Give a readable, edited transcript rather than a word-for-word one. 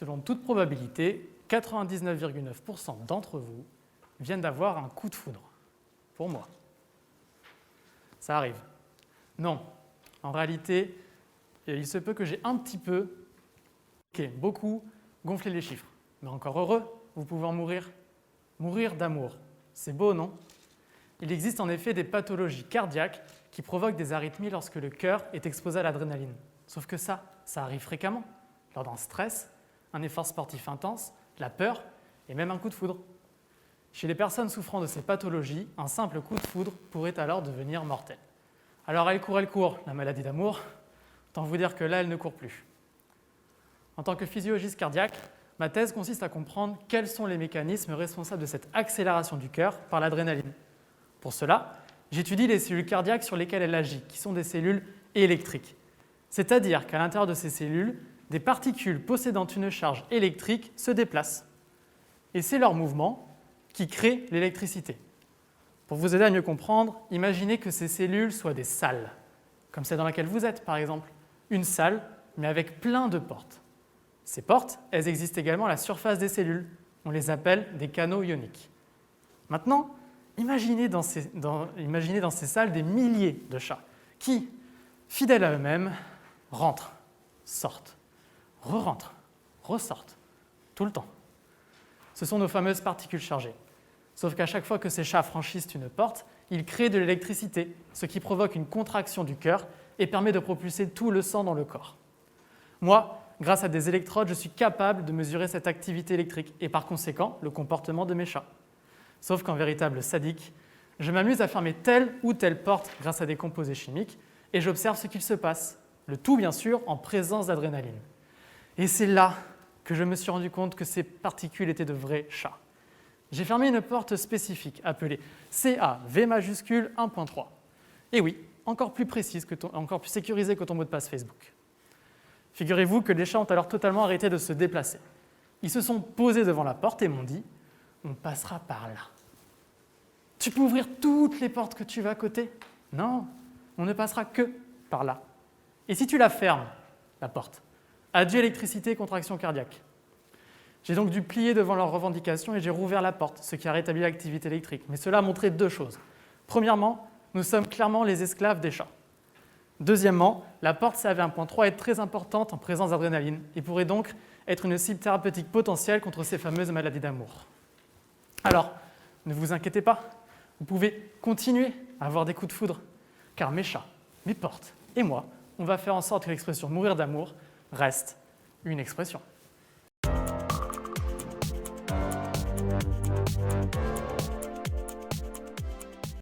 selon toute probabilité, 99,9% d'entre vous viennent d'avoir un coup de foudre. Pour moi. Ça arrive. Non. En réalité, il se peut que j'ai un petit peu, beaucoup, gonflé les chiffres. Mais encore heureux, vous pouvez en mourir. Mourir d'amour. C'est beau, non? Il existe en effet des pathologies cardiaques qui provoquent des arythmies lorsque le cœur est exposé à l'adrénaline. Sauf que ça arrive fréquemment, lors d'un stress, un effort sportif intense, la peur et même un coup de foudre. Chez les personnes souffrant de ces pathologies, un simple coup de foudre pourrait alors devenir mortel. Alors elle court, la maladie d'amour, autant vous dire que là, elle ne court plus. En tant que physiologiste cardiaque, ma thèse consiste à comprendre quels sont les mécanismes responsables de cette accélération du cœur par l'adrénaline. Pour cela, j'étudie les cellules cardiaques sur lesquelles elle agit, qui sont des cellules électriques. C'est-à-dire qu'à l'intérieur de ces cellules, des particules possédant une charge électrique se déplacent. Et c'est leur mouvement qui crée l'électricité. Pour vous aider à mieux comprendre, imaginez que ces cellules soient des salles, comme celle dans laquelle vous êtes par exemple. Une salle, mais avec plein de portes. Ces portes, elles existent également à la surface des cellules. On les appelle des canaux ioniques. Maintenant, imaginez dans ces salles des milliers de chats qui, fidèles à eux-mêmes, rentrent, sortent, re-rentrent, ressortent, tout le temps. Ce sont nos fameuses particules chargées. Sauf qu'à chaque fois que ces chats franchissent une porte, ils créent de l'électricité, ce qui provoque une contraction du cœur et permet de propulser tout le sang dans le corps. Moi, grâce à des électrodes, je suis capable de mesurer cette activité électrique et par conséquent le comportement de mes chats. Sauf qu'en véritable sadique, je m'amuse à fermer telle ou telle porte grâce à des composés chimiques et j'observe ce qu'il se passe, le tout bien sûr en présence d'adrénaline. Et c'est là que je me suis rendu compte que ces particules étaient de vrais chats. J'ai fermé une porte spécifique appelée CAV majuscule 1.3. Et oui, encore plus précise, encore plus sécurisée que ton mot de passe Facebook. Figurez-vous que les chats ont alors totalement arrêté de se déplacer. Ils se sont posés devant la porte et m'ont dit « On passera par là ». Tu peux ouvrir toutes les portes que tu veux à côté? Non, on ne passera que par là. Et si tu la fermes, la porte? Adieu électricité et contraction cardiaque. J'ai donc dû plier devant leurs revendications et j'ai rouvert la porte, ce qui a rétabli l'activité électrique. Mais cela a montré deux choses. Premièrement, nous sommes clairement les esclaves des chats. Deuxièmement, la porte CAV1.3 est très importante en présence d'adrénaline et pourrait donc être une cible thérapeutique potentielle contre ces fameuses maladies d'amour. Alors, ne vous inquiétez pas, vous pouvez continuer à avoir des coups de foudre, car mes chats, mes portes et moi, on va faire en sorte que l'expression « mourir d'amour » reste une expression.